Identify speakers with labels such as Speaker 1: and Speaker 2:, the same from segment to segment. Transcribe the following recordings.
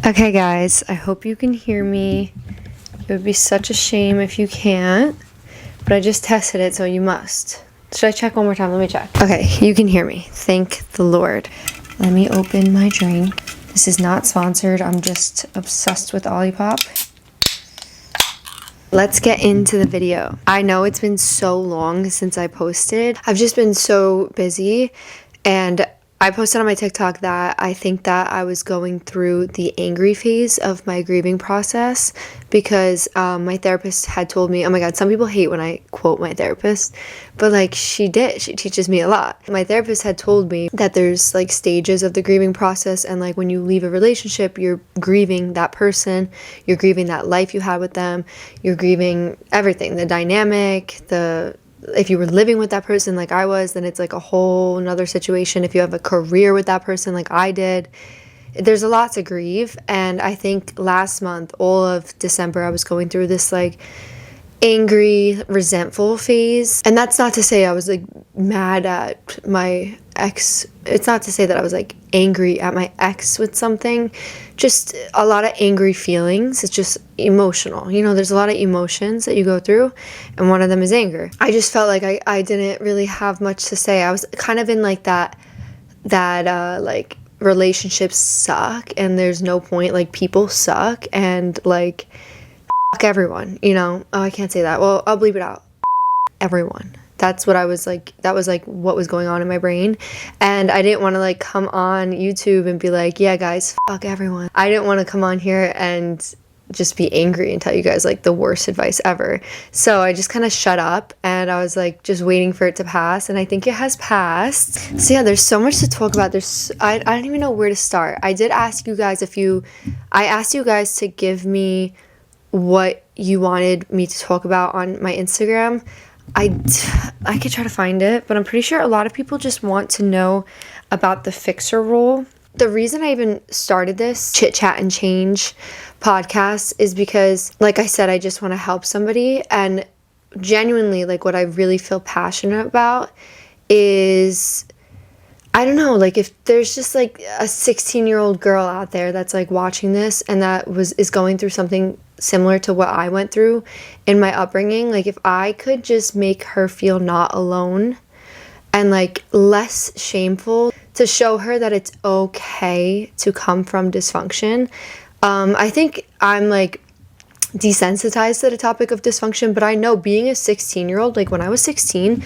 Speaker 1: Okay guys, I hope you can hear me. It would be such a shame if you can't, but I just tested it, so you must. Should I check one more time? Let me check. Okay, you can hear me. Thank the Lord. Let me open my drink. This is not sponsored. I'm just obsessed with Olipop. Let's get into the video. I know it's been so long since I posted. I've just been so busy, and I posted on my TikTok that I think that I was going through the angry phase of my grieving process because my therapist had told me, oh my god, some people hate when I quote my therapist, but like she teaches me a lot. My therapist had told me that there's like stages of the grieving process, and like when you leave a relationship, you're grieving that person, you're grieving that life you had with them, you're grieving everything, the dynamic, if you were living with that person like I was, then it's like a whole nother situation. If you have a career with that person like I did, there's a lot to grieve. And I think last month, all of December, I was going through this like angry, resentful phase. And that's not to say I was like mad at my ex. It's not to say that I was like angry at my ex with something. Just a lot of angry feelings. It's just emotional. You know, there's a lot of emotions that you go through, and one of them is anger. I just felt like I didn't really have much to say. I was kind of in like that like relationships suck and there's no point, like people suck and like fuck everyone, you know. Oh, I can't say that. Well, I'll bleep it out. Everyone. That's what I was like, that was like what was going on in my brain. And I didn't want to like come on YouTube and be like, yeah guys, fuck everyone. I didn't want to come on here and just be angry and tell you guys like the worst advice ever. So I just kind of shut up and I was like just waiting for it to pass, and I think it has passed. So yeah, there's so much to talk about. I don't even know where to start. I asked you guys to give me what you wanted me to talk about on my Instagram. I could try to find it, but I'm pretty sure a lot of people just want to know about the fixer role. The reason I even started this Chit Chat and Change podcast is because, like I said, I just want to help somebody. And genuinely, like what I really feel passionate about is, I don't know, like if there's just like a 16-year-old girl out there that's like watching this and that is going through something similar to what I went through in my upbringing, like if I could just make her feel not alone and like less shameful, to show her that it's okay to come from dysfunction. I think I'm like desensitized to the topic of dysfunction, but I know being a 16-year-old, like when I was 16,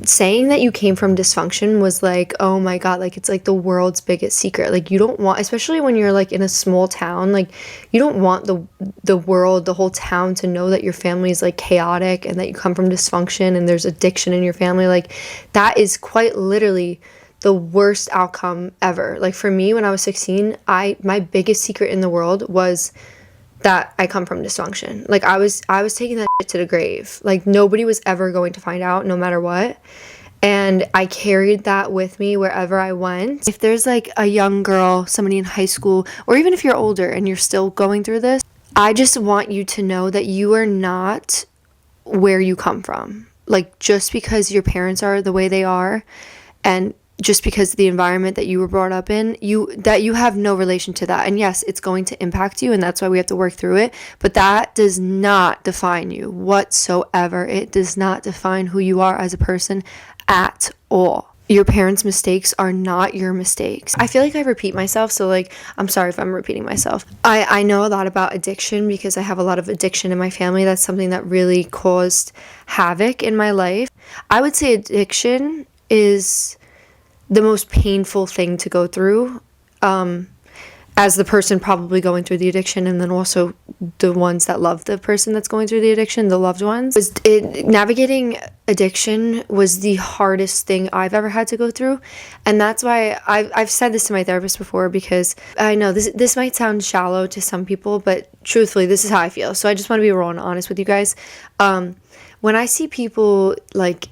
Speaker 1: saying that you came from dysfunction was like, oh my god, like it's like the world's biggest secret. Like you don't want, especially when you're like in a small town, like you don't want the world, the whole town to know that your family is like chaotic and that you come from dysfunction and there's addiction in your family. Like that is quite literally the worst outcome ever. Like for me, when I was 16, my biggest secret in the world was that I come from dysfunction. Like I was taking that shit to the grave. Like nobody was ever going to find out, no matter what. And I carried that with me wherever I went. If there's like a young girl, somebody in high school, or even if you're older and you're still going through this, I just want you to know that you are not where you come from. Like just because your parents are the way they are, and just because the environment that you were brought up in, you have no relation to that. And yes, it's going to impact you, and that's why we have to work through it. But that does not define you whatsoever. It does not define who you are as a person at all. Your parents' mistakes are not your mistakes. I feel like I repeat myself, so like I'm sorry if I'm repeating myself. I know a lot about addiction because I have a lot of addiction in my family. That's something that really caused havoc in my life. I would say addiction is the most painful thing to go through, as the person probably going through the addiction, and then also the ones that love the person that's going through the addiction, the loved ones. Navigating addiction was the hardest thing I've ever had to go through, and that's why I've said this to my therapist before, because I know this might sound shallow to some people, but truthfully, this is how I feel. So I just want to be real and honest with you guys. When I see people like,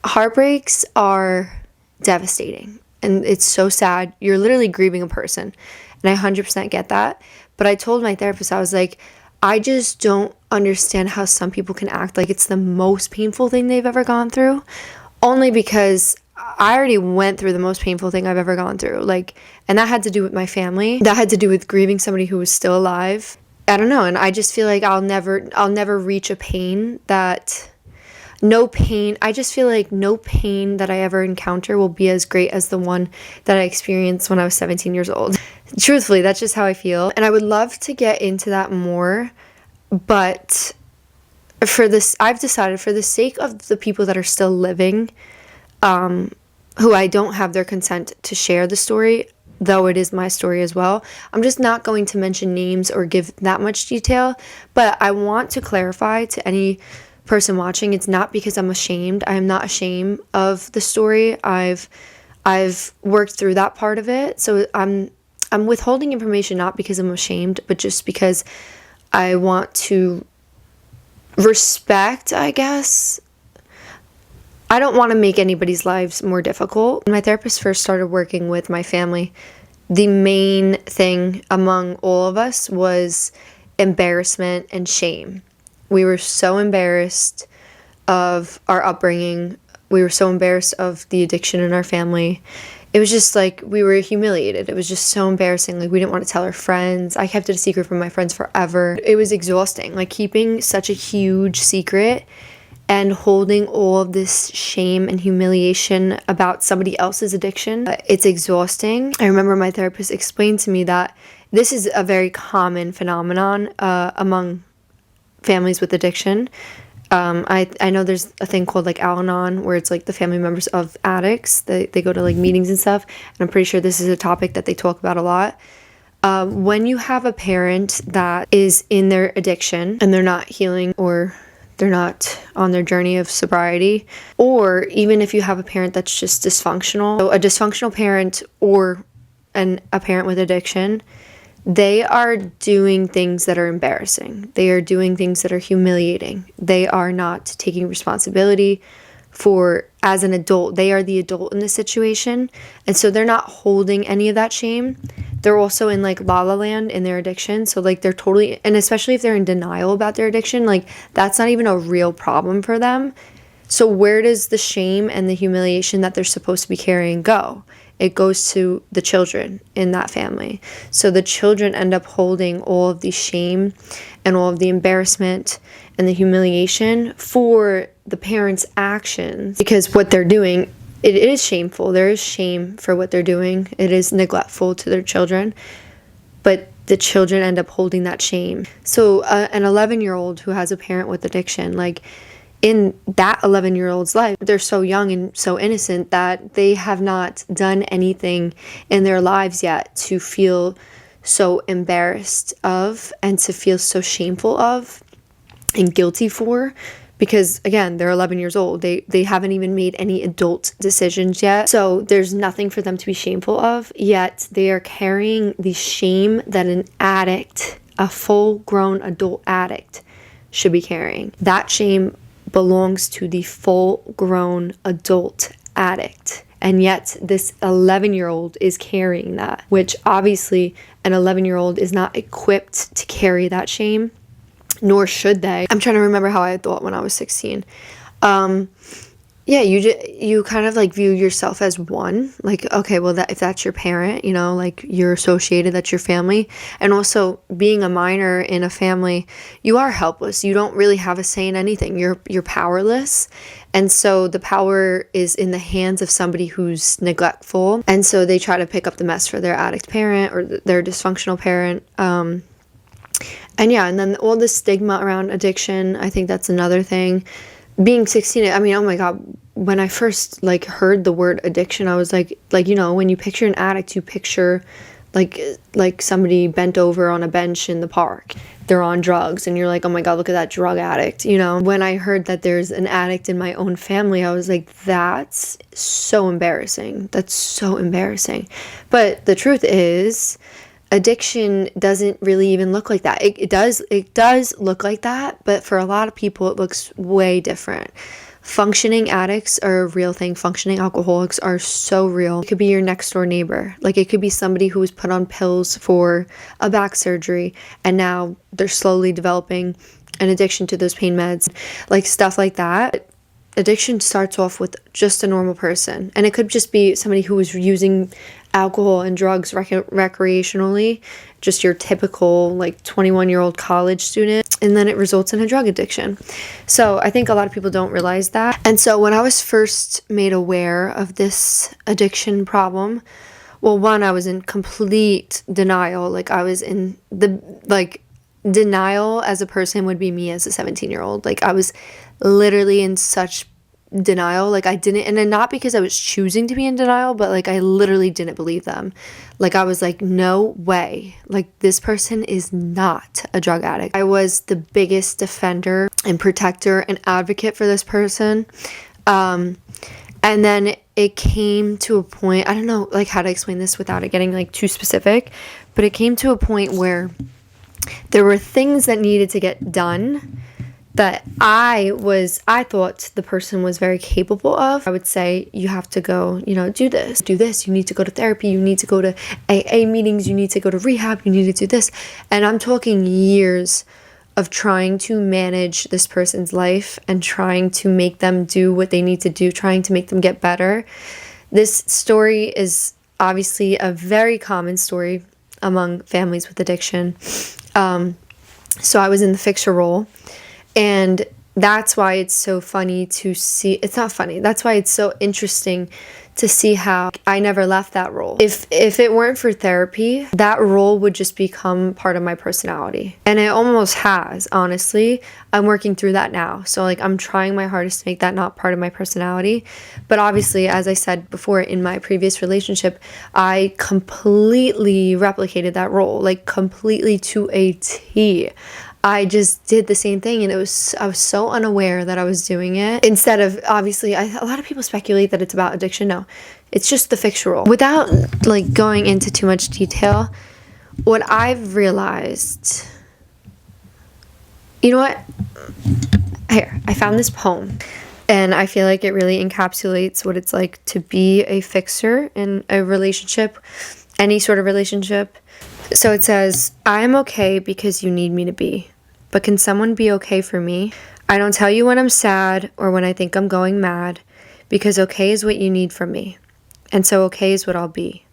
Speaker 1: heartbreaks are devastating and it's so sad. You're literally grieving a person, and I 100% get that. But I told my therapist, I was like, I just don't understand how some people can act like it's the most painful thing they've ever gone through, only because I already went through the most painful thing I've ever gone through. Like, and that had to do with my family. That had to do with grieving somebody who was still alive. I don't know. And I just feel like I'll never reach a pain that, no pain. I just feel like no pain that I ever encounter will be as great as the one that I experienced when I was 17 years old. Truthfully, that's just how I feel. And I would love to get into that more, but for this, I've decided, for the sake of the people that are still living, who I don't have their consent to share the story, though it is my story as well, I'm just not going to mention names or give that much detail. But I want to clarify to any person watching, it's not because I'm ashamed. I am not ashamed of the story. I've worked through that part of it. So I'm withholding information not because I'm ashamed, but just because I want to respect, I guess. I don't want to make anybody's lives more difficult. When my therapist first started working with my family, the main thing among all of us was embarrassment and shame. We were so embarrassed of our upbringing. We were so embarrassed of the addiction in our family. It was just like we were humiliated. It was just so embarrassing. Like, we didn't want to tell our friends. I kept it a secret from my friends forever. It was exhausting. Like, keeping such a huge secret and holding all of this shame and humiliation about somebody else's addiction, it's exhausting. I remember my therapist explained to me that this is a very common phenomenon among families with addiction. I know there's a thing called like Al-Anon, where it's like the family members of addicts. They go to like meetings and stuff, and I'm pretty sure this is a topic that they talk about a lot. When you have a parent that is in their addiction and they're not healing, or they're not on their journey of sobriety, or even if you have a parent that's just dysfunctional, so a dysfunctional parent or a parent with addiction, they are doing things that are embarrassing. They are doing things that are humiliating. They are not taking responsibility for, as an adult. They are the adult in the situation. And so they're not holding any of that shame. They're also in like la la land in their addiction. So like they're totally, and especially if they're in denial about their addiction, like that's not even a real problem for them. So where does the shame and the humiliation that they're supposed to be carrying go? It goes to the children in that family. So the children end up holding all of the shame and all of the embarrassment and the humiliation for the parents' actions, because what they're doing, it is shameful. There is shame for what they're doing. It is neglectful to their children, but the children end up holding that shame. So an 11-year-old who has a parent with addiction, like, in that 11-year-old's life, they're so young and so innocent that they have not done anything in their lives yet to feel so embarrassed of and to feel so shameful of and guilty for, because again, they're 11 years old. They haven't even made any adult decisions yet. So there's nothing for them to be shameful of, yet they are carrying the shame that an addict, a full-grown adult addict, should be carrying. That shame belongs to the full-grown adult addict. And yet this 11-year-old is carrying that, which obviously an 11-year-old is not equipped to carry that shame, nor should they. I'm trying to remember how I thought when I was 16. Yeah, you kind of like view yourself as one. Like, okay, well, if that's your parent, you know, like you're associated, that's your family. And also being a minor in a family, you are helpless. You don't really have a say in anything. You're powerless. And so the power is in the hands of somebody who's neglectful. And so they try to pick up the mess for their addict parent or their dysfunctional parent. And yeah, and then all the stigma around addiction, I think that's another thing. Being 16, I mean, oh my God, when I first like heard the word addiction, I was like, you know, when you picture an addict, you picture like somebody bent over on a bench in the park. They're on drugs and you're like, oh my God, look at that drug addict. You know, when I heard that there's an addict in my own family, I was like, that's so embarrassing. That's so embarrassing. But the truth is, addiction doesn't really even look like that. It does look like that, but for a lot of people, it looks way different. Functioning addicts are a real thing. Functioning alcoholics are so real. It could be your next door neighbor. Like, it could be somebody who was put on pills for a back surgery and now they're slowly developing an addiction to those pain meds, like stuff like that. addiction starts off with just a normal person, and it could just be somebody who was using alcohol and drugs recreationally, just your typical like 21-year-old college student, and then it results in a drug addiction. So I think a lot of people don't realize that. And so when I was first made aware of this addiction problem, well, one, I was in complete denial. Like, I was in the, like, denial as a person would be me as a 17-year-old. Like, I was literally in such denial. Like, I didn't, and then not because I was choosing to be in denial, but like I literally didn't believe them. Like, I was like, no way, like this person is not a drug addict. I was the biggest defender and protector and advocate for this person. And then it came to a point, I don't know like how to explain this without it getting like too specific, but it came to a point where there were things that needed to get done that I thought the person was very capable of. I would say, you have to go, do this, you need to go to therapy, you need to go to AA meetings, you need to go to rehab, you need to do this. And I'm talking years of trying to manage this person's life and trying to make them do what they need to do, trying to make them get better. This story is obviously a very common story among families with addiction. So I was in the fixer role. And that's why it's so funny to see. It's not funny. That's why it's so interesting to see how I never left that role. If it weren't for therapy, that role would just become part of my personality. And it almost has, honestly. I'm working through that now. So like, I'm trying my hardest to make that not part of my personality. But obviously, as I said before, in my previous relationship, I completely replicated that role, like completely to a T. I just did the same thing, and I was so unaware that I was doing it. Instead of, obviously, a lot of people speculate that it's about addiction. No, it's just the fixer role. Without like going into too much detail, what I've realized, you know what? Here, I found this poem, and I feel like it really encapsulates what it's like to be a fixer in a relationship, any sort of relationship. So it says, I am okay because you need me to be. But can someone be okay for me? I don't tell you when I'm sad or when I think I'm going mad, because okay is what you need from me. And so okay is what I'll be.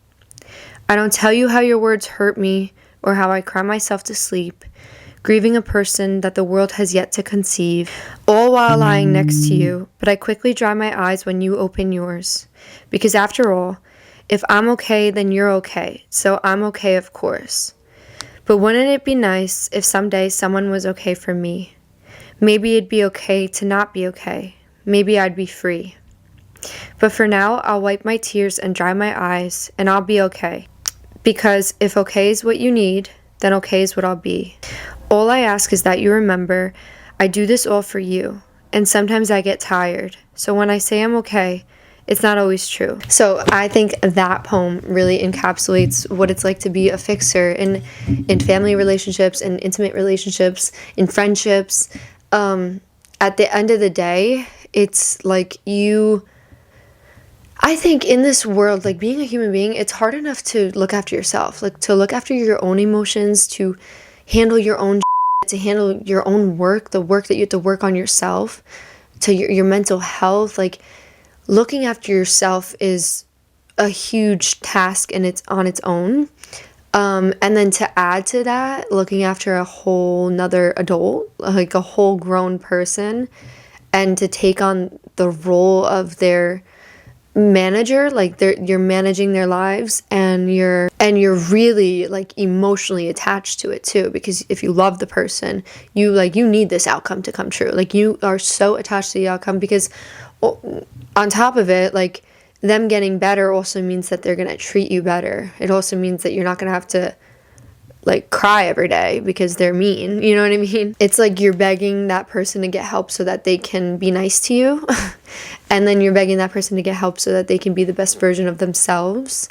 Speaker 1: I don't tell you how your words hurt me or how I cry myself to sleep, grieving a person that the world has yet to conceive, all while lying next to you. But I quickly dry my eyes when you open yours. Because after all, if I'm okay, then you're okay. So I'm okay, of course. But wouldn't it be nice if someday someone was okay for me? Maybe it'd be okay to not be okay. Maybe I'd be free. But for now, I'll wipe my tears and dry my eyes, and I'll be okay. Because if okay is what you need, then okay is what I'll be. All I ask is that you remember, I do this all for you. And sometimes I get tired. So when I say I'm okay, it's not always true. So I think that poem really encapsulates what it's like to be a fixer in family relationships, in intimate relationships, in friendships. At the end of the day, it's like I think in this world, like being a human being, it's hard enough to look after yourself, like to look after your own emotions, to handle your own to handle your own work, the work that you have to work on yourself, to your mental health. Like, looking after yourself is a huge task and it's on its own. And then to add to that, looking after a whole nother adult, like a whole grown person, and to take on the role of their manager, like you're managing their lives, and you're really like emotionally attached to it too, because if you love the person, you need this outcome to come true. Like, you are so attached to the outcome, because on top of it, like, them getting better also means that they're gonna treat you better. It also means that you're not gonna have to like cry every day because they're mean. You know what I mean? It's like you're begging that person to get help so that they can be nice to you. And then you're begging that person to get help so that they can be the best version of themselves.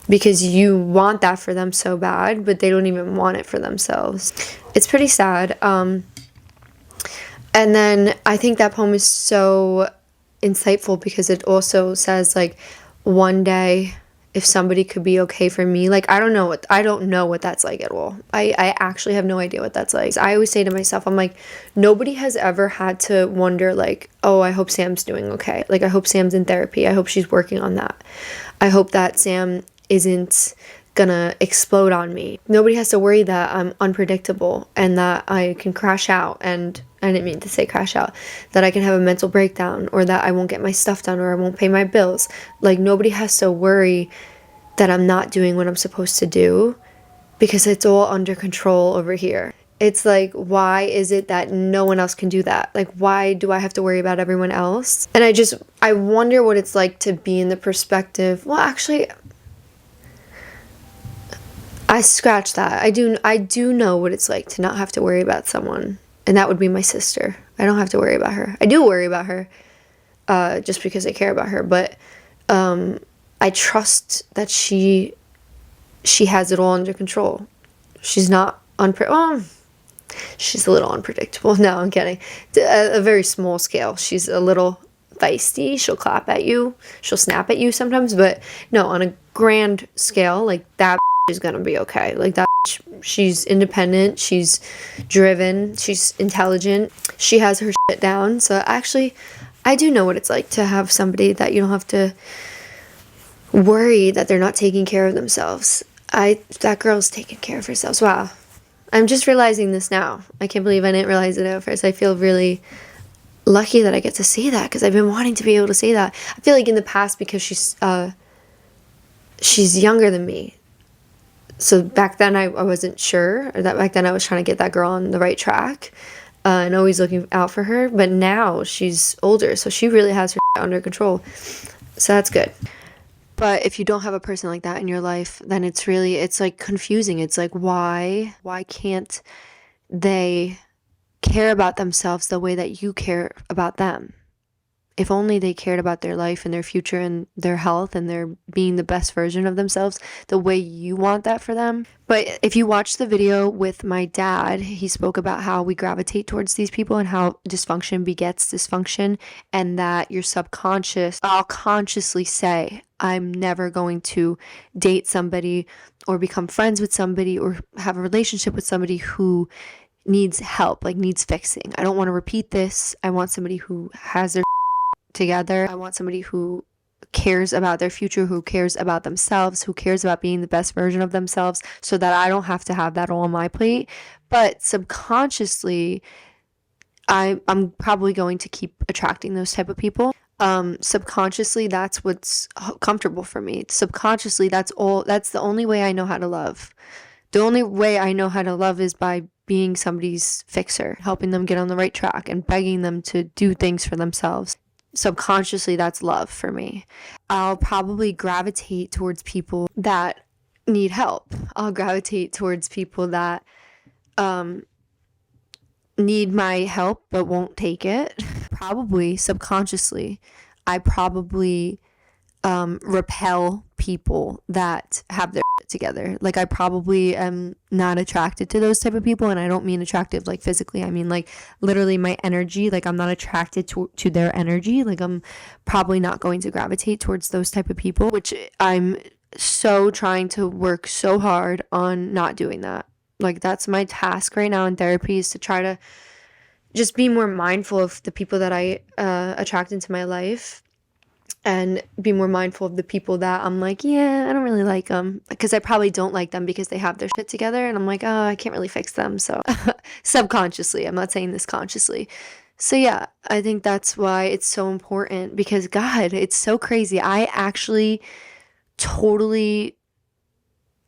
Speaker 1: Because you want that for them so bad, but they don't even want it for themselves. It's pretty sad. And then I think that poem is so insightful because it also says, like, one day if somebody could be okay for me. Like, I don't know what that's like at all. I actually have no idea what that's like. I always say to myself, I'm like, nobody has ever had to wonder, like, oh, I hope Sam's doing okay. Like, I hope Sam's in therapy. I hope she's working on that. I hope that Sam isn't gonna explode on me. Nobody has to worry that I'm unpredictable and that I can crash out, and I didn't mean to say crash out, that I can have a mental breakdown, or that I won't get my stuff done, or I won't pay my bills. Like, nobody has to worry that I'm not doing what I'm supposed to do, because it's all under control over here. It's like, why is it that no one else can do that? Like, why do I have to worry about everyone else? And I wonder what it's like to be in the perspective. Well, actually, I scratch that. I do know what it's like to not have to worry about someone, and that would be my sister. I don't have to worry about her. I do worry about her, just because I care about her, but I trust that she has it all under control. She's not she's a little unpredictable. No, I'm kidding. A very small scale. She's a little feisty. She'll clap at you. She'll snap at you sometimes, but no, on a grand scale, like, that is gonna be okay. Like, that she's independent, she's driven, she's intelligent, she has her shit down. So actually, I do know what it's like to have somebody that you don't have to worry that they're not taking care of themselves. That girl's taking care of herself. Wow. I'm just realizing this now. I can't believe I didn't realize it at first. I feel really lucky that I get to say that, because I've been wanting to be able to say that. I feel like in the past, because she's younger than me. So back then I wasn't sure, or that back then I was trying to get that girl on the right track, and always looking out for her. But now she's older, so she really has her under control. So that's good. But if you don't have a person like that in your life, then it's like confusing. It's like, why can't they care about themselves the way that you care about them? If only they cared about their life and their future and their health and their being the best version of themselves the way you want that for them. But if you watch the video with my dad, he spoke about how we gravitate towards these people and how dysfunction begets dysfunction, and that your subconscious, I'll consciously say, I'm never going to date somebody or become friends with somebody or have a relationship with somebody who needs help, like needs fixing. I don't want to repeat this. I want somebody who has their together. I want somebody who cares about their future, who cares about themselves, who cares about being the best version of themselves, so that I don't have to have that all on my plate. But subconsciously, I'm probably going to keep attracting those type of people. Subconsciously, that's what's comfortable for me. Subconsciously, that's the only way I know how to love. The only way I know how to love is by being somebody's fixer, helping them get on the right track and begging them to do things for themselves. Subconsciously, that's love for me. I'll probably gravitate towards people that need help. I'll gravitate towards people that need my help but won't take it. Probably subconsciously, I probably repel people that have their shit together. Like, I probably am not attracted to those type of people, and I don't mean attractive like physically. I mean like literally my energy. Like, I'm not attracted to their energy. Like, I'm probably not going to gravitate towards those type of people, which I'm so trying to work so hard on not doing that. Like, that's my task right now in therapy, is to try to just be more mindful of the people that I attract into my life, and be more mindful of the people that I'm like, yeah, I don't really like them, because I probably don't like them because they have their shit together, and I'm like, oh, I can't really fix them. So subconsciously, I'm not saying this consciously. So yeah, I think that's why it's so important, because God, it's so crazy. I actually totally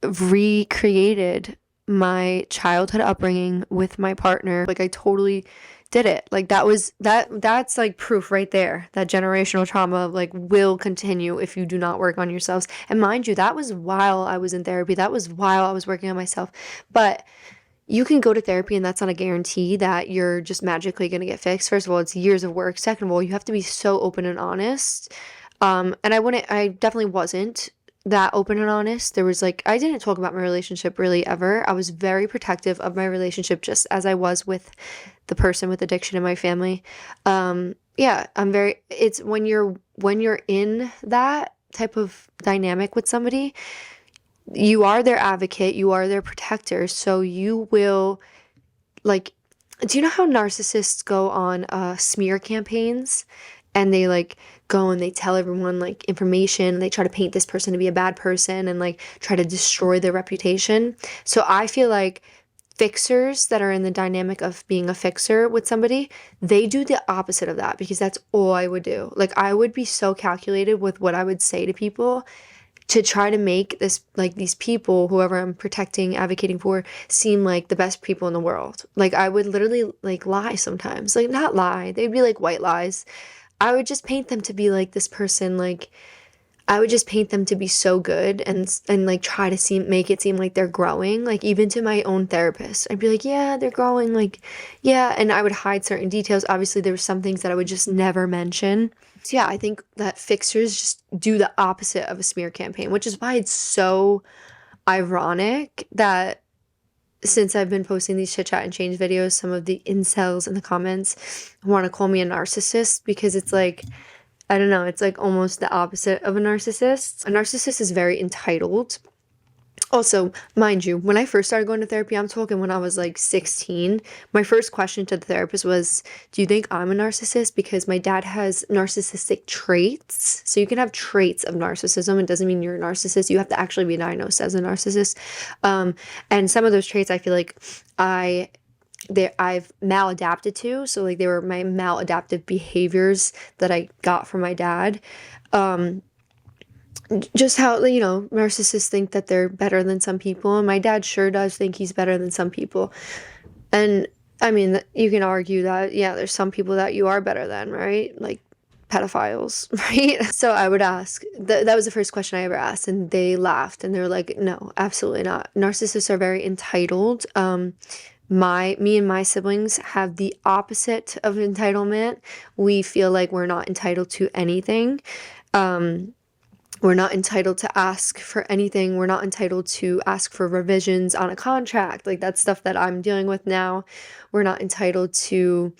Speaker 1: recreated my childhood upbringing with my partner. Like, I totally did it. Like, that's like proof right there that generational trauma like will continue if you do not work on yourselves. And mind you, that was while I was in therapy. That was while I was working on myself. But you can go to therapy, and that's not a guarantee that you're just magically going to get fixed. First of all, it's years of work. Second of all, you have to be so open and honest. And I definitely wasn't that open and honest. There was like, I didn't talk about my relationship really ever. I was very protective of my relationship, just as I was with the person with addiction in my family. Yeah, it's when you're in that type of dynamic with somebody, you are their advocate, you are their protector, so you will, like, do you know how narcissists go on smear campaigns, and they like go and they tell everyone like information, they try to paint this person to be a bad person and like try to destroy their reputation? So I feel like fixers that are in the dynamic of being a fixer with somebody, they do the opposite of that, because that's all I would do. Like, I would be so calculated with what I would say to people to try to make this, like, these people, whoever I'm protecting, advocating for, seem like the best people in the world. Like, I would literally like lie sometimes, like, not lie, they'd be like white lies. I would just paint them to be like this person, like, I would just paint them to be so good, and like try to make it seem like they're growing. Like, even to my own therapist, I'd be like, yeah, they're growing, like, yeah, and I would hide certain details. Obviously, there were some things that I would just never mention. So yeah, I think that fixers just do the opposite of a smear campaign, which is why it's so ironic that since I've been posting these chit chat and change videos, some of the incels in the comments want to call me a narcissist, because it's like, I don't know, it's like almost the opposite of a narcissist. A narcissist is very entitled. Also, mind you, when I first started going to therapy, I'm talking when I was like 16, my first question to the therapist was, do you think I'm a narcissist? Because my dad has narcissistic traits. So you can have traits of narcissism. It doesn't mean you're a narcissist. You have to actually be diagnosed as a narcissist. And some of those traits I feel like I've maladapted to. So like they were my maladaptive behaviors that I got from my dad. Just how, you know, narcissists think that they're better than some people, and my dad sure does think he's better than some people. And I mean, you can argue that, yeah, there's some people that you are better than, right? Like pedophiles, right? So I would ask, that was the first question I ever asked, and they laughed and they were like, no, absolutely not. Narcissists are very entitled. Me and my siblings have the opposite of entitlement. We feel like we're not entitled to anything. We're not entitled to ask for anything. We're not entitled to ask for revisions on a contract. Like, that's stuff that I'm dealing with now. We're not entitled to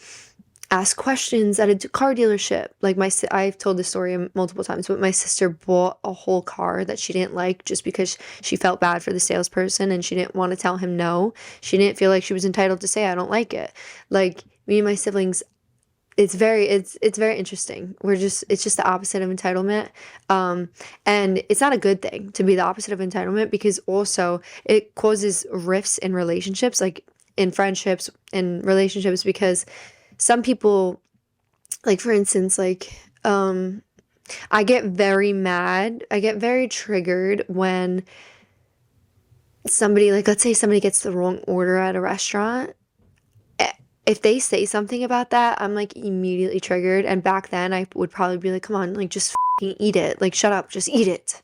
Speaker 1: ask questions at a car dealership. Like, I've told this story multiple times, but my sister bought a whole car that she didn't like just because she felt bad for the salesperson and she didn't want to tell him no. She didn't feel like she was entitled to say, I don't like it. Like, me and my siblings, it's very interesting. It's just the opposite of entitlement. And it's not a good thing to be the opposite of entitlement, because also it causes rifts in relationships, like in friendships and relationships, because some people, like, for instance, like, I get very mad, I get very triggered when somebody, like, let's say somebody gets the wrong order at a restaurant. If they say something about that, I'm like immediately triggered. And back then I would probably be like, come on, like, just f***ing eat it. Like, shut up, just eat it.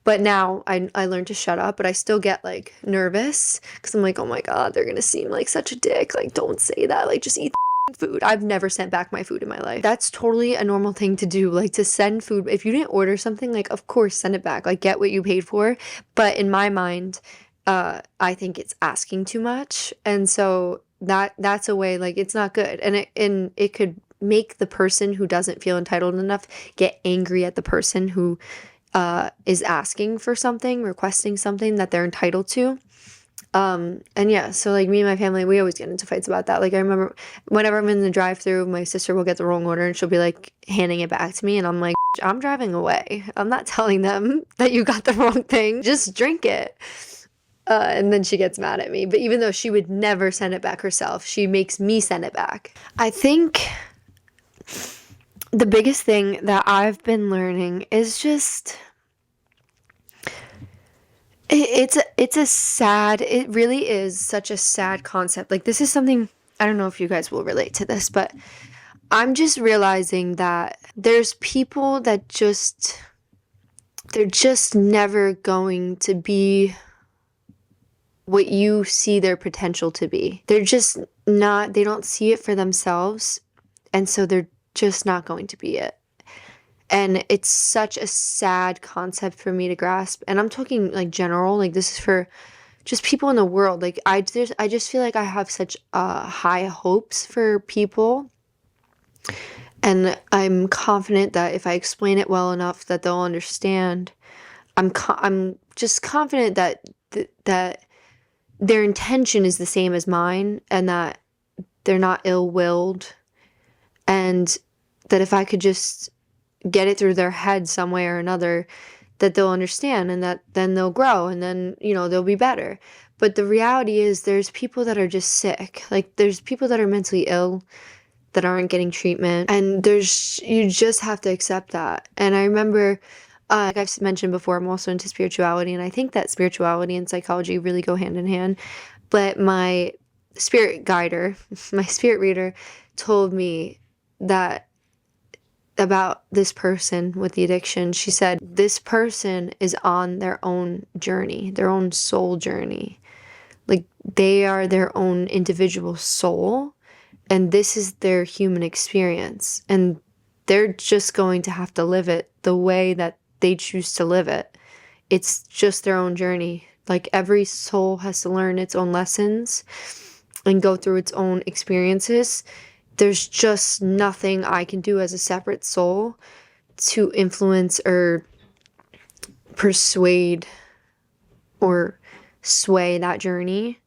Speaker 1: But now I learned to shut up, but I still get like nervous because I'm like, oh my God, they're going to seem like such a dick. Like, don't say that. Like, just eat the food. I've never sent back my food in my life. That's totally a normal thing to do. Like, to send food. If you didn't order something, like, of course, send it back. Like, get what you paid for. But in my mind, I think it's asking too much. And so that's a way, like, it's not good, and it could make the person who doesn't feel entitled enough get angry at the person who is asking for something, requesting something that they're entitled to. And yeah, so like me and my family, we always get into fights about that. Like, I remember whenever I'm in the drive-thru, my sister will get the wrong order and she'll be like handing it back to me, and I'm like, I'm driving away, I'm not telling them that you got the wrong thing, just drink it. And then she gets mad at me. But even though she would never send it back herself, she makes me send it back. I think the biggest thing that I've been learning is just, it really is such a sad concept. Like, this is something, I don't know if you guys will relate to this, but I'm just realizing that there's people that they're just never going to be what you see their potential to be. They're just not, they don't see it for themselves, and so they're just not going to be it. And it's such a sad concept for me to grasp. And I'm talking like general, like this is for just people in the world. Like, I just feel like I have such high hopes for people. And I'm confident that if I explain it well enough that they'll understand. I'm just confident that that their intention is the same as mine and that they're not ill-willed, and that if I could just get it through their head some way or another, that they'll understand, and that then they'll grow, and then, they'll be better. But the reality is there's people that are just sick. Like, there's people that are mentally ill that aren't getting treatment, and you just have to accept that. And I remember, like I've mentioned before, I'm also into spirituality, and I think that spirituality and psychology really go hand in hand. But my spirit guider, my spirit reader, told me that about this person with the addiction. She said, this person is on their own journey, their own soul journey. Like, they are their own individual soul, and this is their human experience. And they're just going to have to live it the way that they choose to live it. It's just their own journey. Like, every soul has to learn its own lessons and go through its own experiences. There's just nothing I can do as a separate soul to influence or persuade or sway that journey.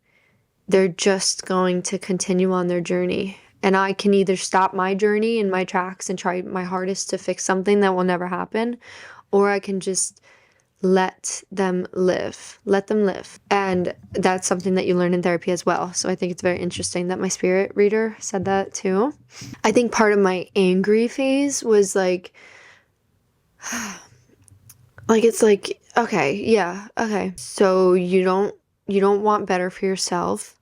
Speaker 1: They're just going to continue on their journey. And I can either stop my journey in my tracks and try my hardest to fix something that will never happen, or I can just let them live. Let them live. And that's something that you learn in therapy as well. So I think it's very interesting that my spirit reader said that too. I think part of my angry phase was like it's like, okay, yeah, okay. So you don't want better for yourself.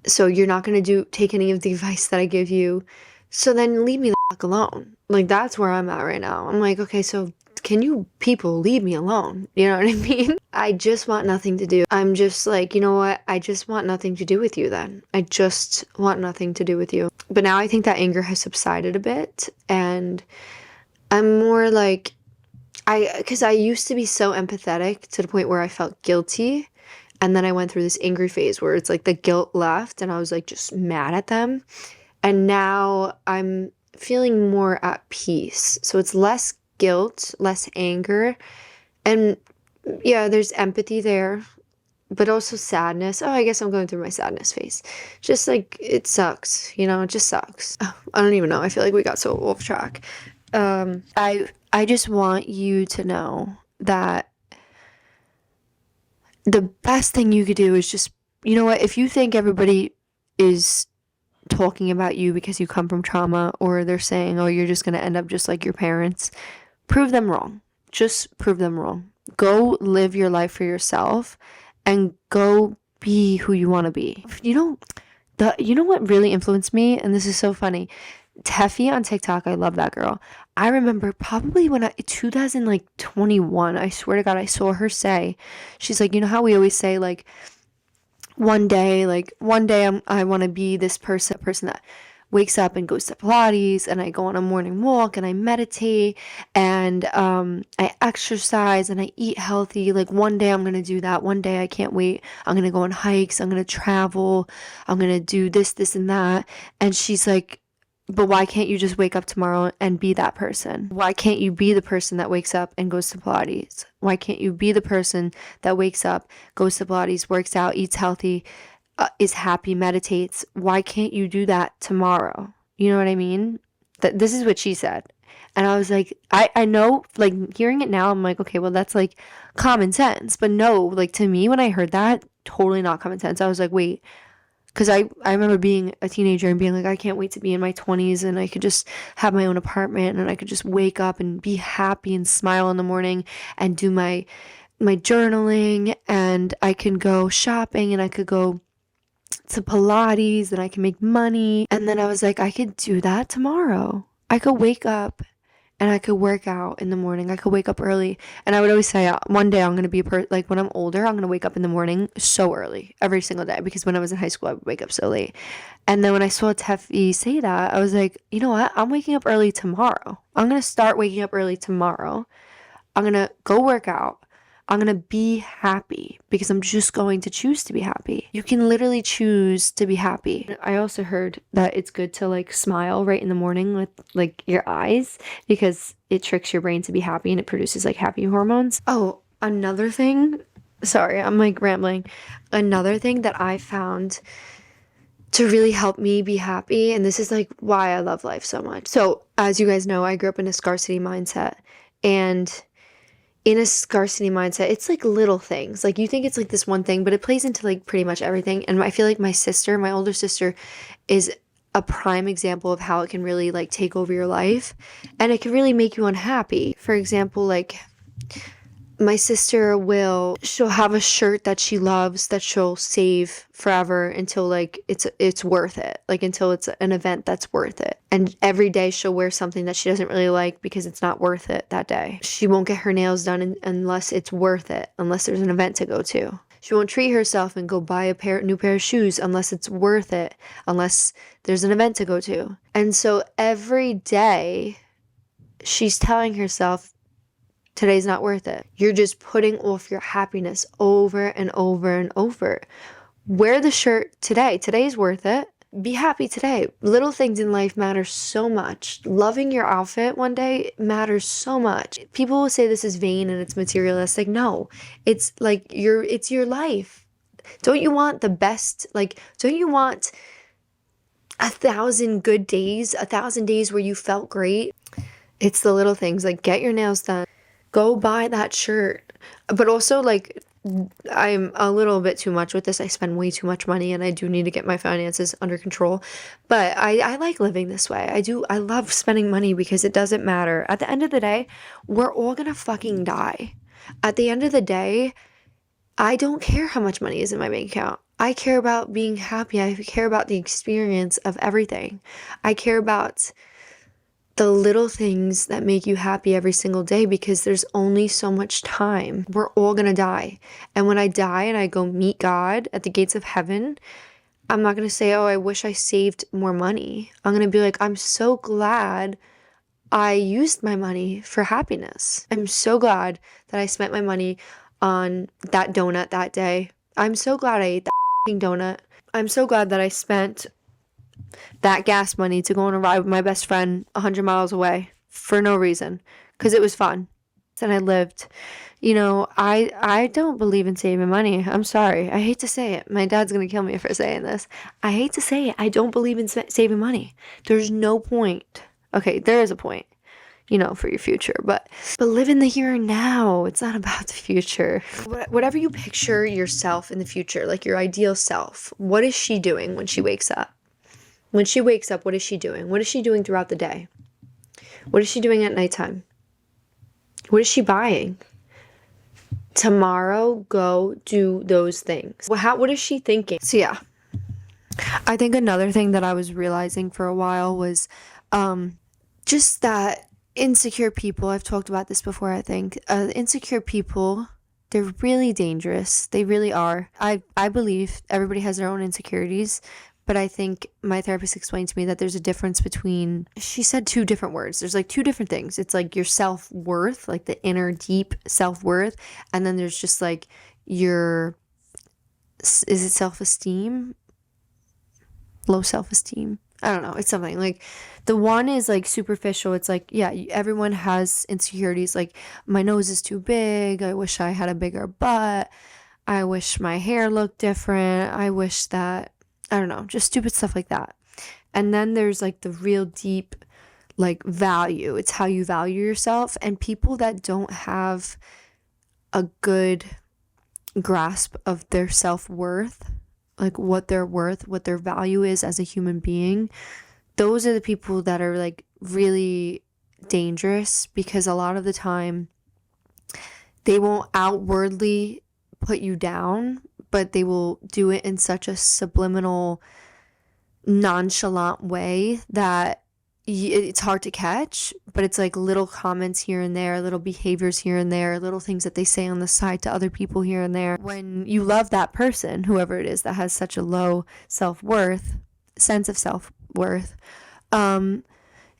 Speaker 1: So you're not going to take any of the advice that I give you. So then leave me the fuck alone. Like, that's where I'm at right now. I'm like, okay, so can you people leave me alone? You know what I mean? I just want nothing to do. I'm just like, you know what? I just want nothing to do with you then. I just want nothing to do with you. But now I think that anger has subsided a bit, and I'm more like, because I used to be so empathetic to the point where I felt guilty. And then I went through this angry phase where it's like the guilt left and I was like just mad at them. And now I'm feeling more at peace. So it's less guilt, less anger. And yeah, there's empathy there, but also sadness. Oh, I guess I'm going through my sadness phase. Just like, it sucks, it just sucks. Oh, I don't even know. I feel like we got so off track. I just want you to know that the best thing you could do is just, you know what, if you think everybody is talking about you because you come from trauma, or they're saying, oh, you're just going to end up just like your parents, prove them wrong. Just prove them wrong. Go live your life for yourself and go be who you want to be. You know what really influenced me, and this is so funny, Teffy on TikTok. I love that girl. I remember probably when 2021, I swear to God, I saw her say, she's like, you know how we always say, like, one day I want to be this person that wakes up and goes to Pilates, and I go on a morning walk, and I meditate, and I exercise, and I eat healthy. Like, one day I'm going to do that. One day I can't wait. I'm going to go on hikes. I'm going to travel. I'm going to do this, and that. And she's like, but why can't you just wake up tomorrow and be that person? Why can't you be the person that wakes up and goes to Pilates? Why can't you be the person that wakes up, goes to Pilates, works out, eats healthy, is happy, meditates? Why can't you do that tomorrow? You know what I mean? This is what she said. And I was like, I know, like, hearing it now, I'm like, okay, well, that's like common sense. But no, like, to me, when I heard that, totally not common sense. I was like, wait. Because I remember being a teenager and being like, I can't wait to be in my 20s and I could just have my own apartment and I could just wake up and be happy and smile in the morning and do my journaling, and I can go shopping and I could go to Pilates and I can make money. And then I was like, I could do that tomorrow. I could wake up and I could work out in the morning. I could wake up early. And I would always say, one day I'm going to be like, when I'm older, I'm going to wake up in the morning so early every single day, because when I was in high school, I would wake up so late. And then when I saw Teffy say that, I was like, you know what? I'm waking up early tomorrow. I'm going to start waking up early tomorrow. I'm going to go work out. I'm going to be happy because I'm just going to choose to be happy. You can literally choose to be happy. I also heard that it's good to like smile right in the morning with like your eyes because it tricks your brain to be happy and it produces like happy hormones. Oh, another thing. Sorry, I'm like rambling. Another thing that I found to really help me be happy, and this is like why I love life so much. So, as you guys know, I grew up in a scarcity mindset, and in a scarcity mindset, it's like little things. Like you think it's like this one thing, but it plays into like pretty much everything. And I feel like my older sister, is a prime example of how it can really like take over your life and it can really make you unhappy. For example, like my sister she'll have a shirt that she loves that she'll save forever until like it's worth it, like until it's an event that's worth it. And every day she'll wear something that she doesn't really like because it's not worth it that day. She won't get her nails done unless it's worth it, unless there's an event to go to. She won't treat herself and go buy a new pair of shoes unless it's worth it, unless there's an event to go to. And so every day she's telling herself, today's not worth it. You're just putting off your happiness over and over and over. Wear the shirt today. Today's worth it. Be happy today. Little things in life matter so much. Loving your outfit one day matters so much. People will say this is vain and it's materialistic. No, it's like it's your life. Don't you want the best? Like, don't you want 1,000 good days, 1,000 days where you felt great? It's the little things, like get your nails done. Go buy that shirt. But also, like, I'm a little bit too much with this. I spend way too much money and I do need to get my finances under control. But I like living this way. I love spending money because it doesn't matter. At the end of the day, we're all gonna fucking die. At the end of the day, I don't care how much money is in my bank account. I care about being happy. I care about the experience of everything. I care about the little things that make you happy every single day because there's only so much time. We're all gonna die. And when I die and I go meet God at the gates of heaven, I'm not gonna say, oh, I wish I saved more money. I'm gonna be like, I'm so glad I used my money for happiness. I'm so glad that I spent my money on that donut that day. I'm so glad I ate that donut. I'm so glad that I spent that gas money to go on a ride with my best friend 100 miles away for no reason because it was fun and I lived. I don't believe in saving money. I'm sorry. I hate to say it. My dad's going to kill me for saying this. I hate to say it. I don't believe in saving money. There's no point. Okay, there is a point, for your future, but live in the here and now. It's not about the future. Whatever you picture yourself in the future, like your ideal self, what is she doing when she wakes up? When she wakes up, what is she doing? What is she doing throughout the day? What is she doing at nighttime? What is she buying? Tomorrow, go do those things. What is she thinking? So yeah, I think another thing that I was realizing for a while was just that insecure people, I've talked about this before, I think. Insecure people, they're really dangerous. They really are. I believe everybody has their own insecurities. But I think my therapist explained to me that there's a difference between, she said 2 different words. There's like 2 different things. It's like your self-worth, like the inner deep self-worth. And then there's just like is it self-esteem? Low self-esteem? I don't know. It's something like the one is like superficial. It's like, yeah, everyone has insecurities. Like my nose is too big. I wish I had a bigger butt. I wish my hair looked different. I wish that, I don't know, just stupid stuff like that. And then there's like the real deep like value. It's how you value yourself. And people that don't have a good grasp of their self-worth, like what they're worth, what their value is as a human being, those are the people that are like really dangerous because a lot of the time they won't outwardly put you down, but they will do it in such a subliminal, nonchalant way that it's hard to catch, but it's like little comments here and there, little behaviors here and there, little things that they say on the side to other people here and there. When you love that person, whoever it is that has such a low sense of self-worth,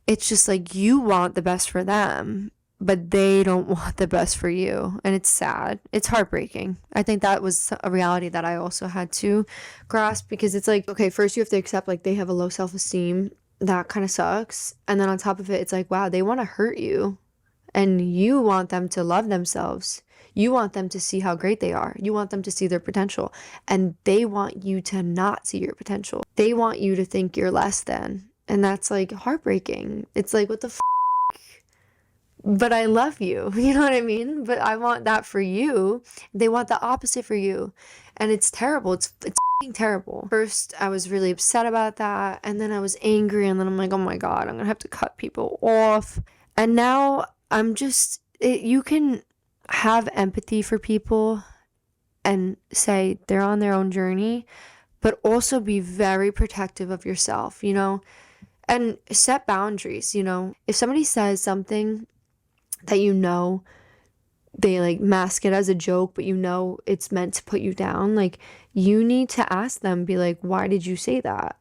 Speaker 1: it's just like you want the best for them, but they don't want the best for you. And it's sad. It's heartbreaking. I think that was a reality that I also had to grasp, because it's like, okay, first you have to accept like they have a low self-esteem. That kind of sucks. And then on top of it, it's like, wow, they want to hurt you. And you want them to love themselves. You want them to see how great they are. You want them to see their potential. And they want you to not see your potential. They want you to think you're less than. And that's like heartbreaking. It's like, what the but I love you. You know what I mean? But I want that for you. They want the opposite for you. And it's terrible. It's f***ing terrible. First, I was really upset about that. And then I was angry. And then I'm like, oh my God, I'm going to have to cut people off. And now I'm just, you can have empathy for people and say they're on their own journey, but also be very protective of yourself, you know, and set boundaries. You know, if somebody says something that you know they like mask it as a joke, but you know it's meant to put you down, like you need to ask them, be like, why did you say that?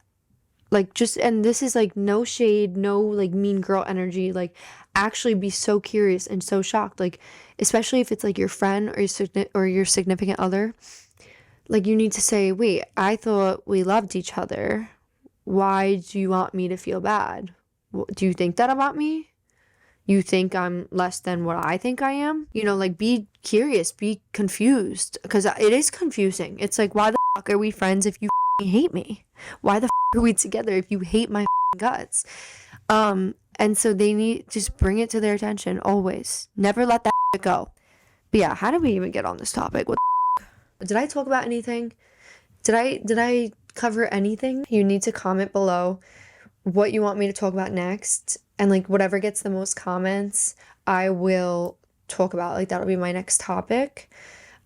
Speaker 1: Like, just, and this is like no shade, no like mean girl energy, like actually be so curious and so shocked, like especially if it's like your friend or your significant other. Like you need to say, wait, I thought we loved each other. Why do you want me to feel bad? Do you think that about me? You think I'm less than what I think I am? You know, like be curious, be confused, because it is confusing. It's like, why the fuck are we friends if you hate me? Why the fuck are we together if you hate my guts? And so they need, just bring it to their attention always. Never let that go. But yeah, how did we even get on this topic? What did I talk about anything? Did I cover anything? You need to comment below what you want me to talk about next, and like whatever gets the most comments I will talk about. Like that'll be my next topic.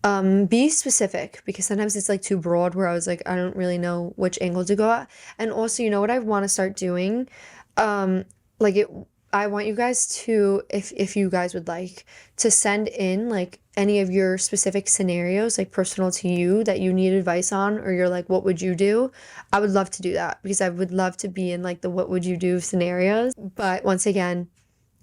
Speaker 1: Be specific, because sometimes it's like too broad where I was like, I don't really know which angle to go at. And also, you know what I want to start doing, I want you guys to, if you guys would like to send in like any of your specific scenarios, like personal to you, that you need advice on, or you're like, what would you do? I would love to do that, because I would love to be in like the what would you do scenarios. But once again,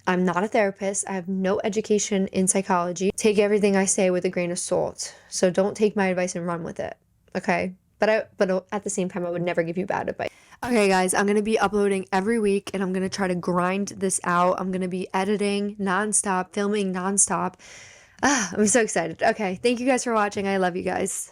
Speaker 1: I'm not a therapist. I have no education in psychology. Take everything I say with a grain of salt. So don't take my advice and run with it. Okay? But at the same time, I would never give you bad advice. Okay, guys, I'm going to be uploading every week, and I'm going to try to grind this out. I'm going to be editing nonstop, filming nonstop. I'm so excited. Okay, thank you guys for watching. I love you guys.